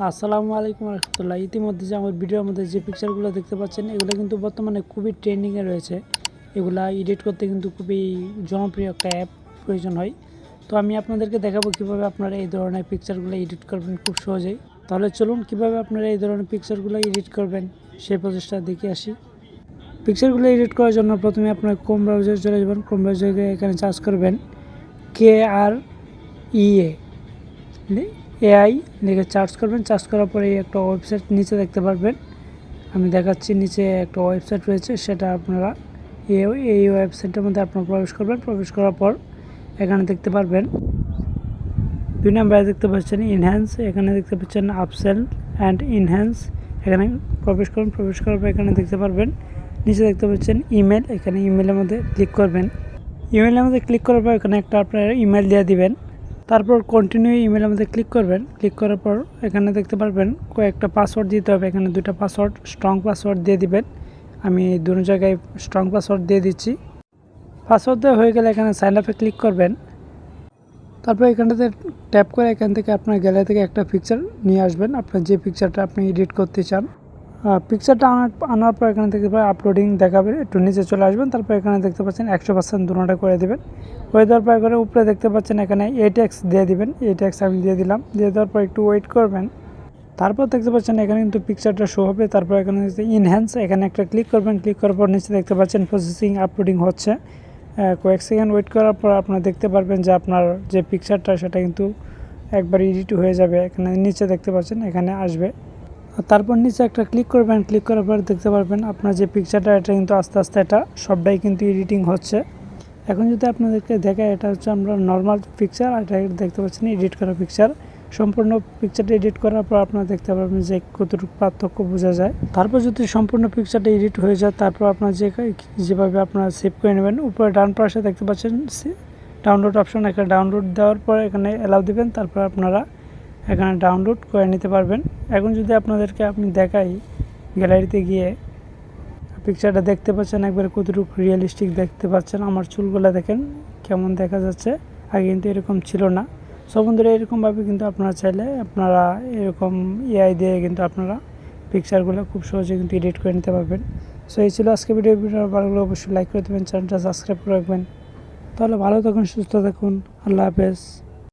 আসসালামু আলাইকুম রহমতুল্লাহ। ইতিমধ্যে যে আমার ভিডিওর মধ্যে যে পিকচারগুলো দেখতে পাচ্ছেন এগুলো কিন্তু বর্তমানে খুবই ট্রেন্ডিংয়ে রয়েছে। এগুলা এডিট করতে কিন্তু খুবই জনপ্রিয় একটা অ্যাপ প্রয়োজন হয়। তো আমি আপনাদেরকে দেখাবো কিভাবে আপনারা এই ধরনের পিকচারগুলো এডিট করবেন খুব সহজেই। তাহলে চলুন কিভাবে আপনারা এই ধরনের পিকচারগুলো এডিট করবেন সেই প্রসেসটা দেখে আসি। পিকচারগুলো এডিট করার জন্য প্রথমে আপনার ক্রোম ব্রাউজারে চলে যাবেন। ক্রোম ব্রাউজারে এখানে সার্চ করবেন KREA লিখে সার্চ করবেন। সার্চ করার পরে একটা ওয়েবসাইট নিচে দেখতে পারবেন। আমি দেখাচ্ছি, নিচে একটা ওয়েবসাইট রয়েছে, সেটা আপনারা এই ওয়েবসাইটের মধ্যে আপনারা প্রবেশ করবেন। প্রবেশ করার পর এখানে দেখতে পারবেন 2 নম্বরে দেখতে পাচ্ছেন ইনহ্যান্স, এখানে দেখতে পাচ্ছেন আপসেল অ্যান্ড ইনহ্যান্স, এখানে প্রবেশ করুন। প্রবেশ করার পর এখানে দেখতে পারবেন নিচে দেখতে পাচ্ছেন ইমেল, এখানে ইমেলের মধ্যে ক্লিক করবেন। ইমেলের মধ্যে ক্লিক করার পর এখানে একটা আপনার ইমেল দিয়ে দিবেন। তারপর কন্টিনিউ ইমেলের মধ্যে ক্লিক করবেন। ক্লিক করার পর এখানে দেখতে পারবেন কয়েকটা পাসওয়ার্ড দিতে হবে। এখানে 2টা পাসওয়ার্ড, স্ট্রং পাসওয়ার্ড দিয়ে দিবেন। আমি দুটো জায়গায় স্ট্রং পাসওয়ার্ড দিয়ে দিচ্ছি। পাসওয়ার্ড দেওয়া হয়ে গেলে এখানে সাইন আপে ক্লিক করবেন। তারপর এখানটাতে ট্যাপ করে এখান থেকে আপনার গ্যালারি থেকে একটা পিকচার নিয়ে আসবেন, আপনার যে পিকচারটা আপনি এডিট করতে চান। পিকচারটা আনার পর এখানে দেখতে পাবেন আপলোডিং দেখাবে, একটু নিচে চলে আসবেন। তারপর এখানে দেখতে পাচ্ছেন 100% দুটোটা করে দেবেন। করে দেওয়ার পর এখানে উপরে দেখতে পাচ্ছেন এখানে 8x দিয়ে দিবেন। 8x আমি দিয়ে দিলাম। দিয়ে দেওয়ার পর একটু ওয়েট করবেন। তারপর দেখতে পাচ্ছেন এখানে কিন্তু পিকচারটা শো হবে। তারপর এখানে ইনহ্যান্স, এখানে একটা ক্লিক করবেন। ক্লিক করার পর নিচে দেখতে পাচ্ছেন প্রসেসিং আপলোডিং হচ্ছে। কয়েক সেকেন্ড ওয়েট করার পর আপনারা দেখতে পারবেন যে আপনার যে পিকচারটা সেটা কিন্তু একবার এডিট হয়ে যাবে। এখানে নিচে দেখতে পাচ্ছেন এখানে আসবে। তারপর নিচে একটা ক্লিক করবেন। ক্লিক করার পর দেখতে পারবেন আপনার যে পিকচারটা এটা কিন্তু আস্তে আস্তে এটা সবটাই কিন্তু এডিটিং হচ্ছে। এখন যদি আপনাদেরকে দেখায়, এটা হচ্ছে আমরা নর্মাল পিকচার, আর এটা দেখতে পাচ্ছেন এডিট করা পিকচার। সম্পূর্ণ পিকচারটা এডিট করার পর আপনারা দেখতে পারবেন যে কতটুকু পার্থক্য বোঝা যায়। তারপর যদি সম্পূর্ণ পিকচারটা এডিট হয়ে যায়, তারপর আপনার যেভাবে আপনারা সেভ করে নেবেন, উপরে ডান পাশে দেখতে পাচ্ছেন ডাউনলোড অপশন, এখানে ডাউনলোড দেওয়ার পর এখানে অ্যালাউ দিবেন। তারপর আপনারা এখানে ডাউনলোড করে নিতে পারবেন। এখন যদি আপনাদেরকে আমি দেখাই, গ্যালারিতে গিয়ে পিকচারটা দেখতে পাচ্ছেন একবারে কতটুকু রিয়েলিস্টিক দেখতে পাচ্ছেন। আমার চুলগুলো দেখেন কেমন দেখা যাচ্ছে, আগে কিন্তু এরকম ছিল না। সব বন্ধুরা এরকমভাবে কিন্তু আপনারা চাইলে আপনারা এরকম এআই দিয়ে কিন্তু আপনারা পিকচারগুলো খুব সহজে কিন্তু এডিট করে নিতে পারবেন। সো এই ছিল আজকে ভিডিও ভালো লাগলে অবশ্যই লাইক করে দেবেন, চ্যানেলটা সাবস্ক্রাইব করে রাখবেন। তাহলে ভালো থাকুন, সুস্থ থাকুন, আল্লাহ হাফেজ।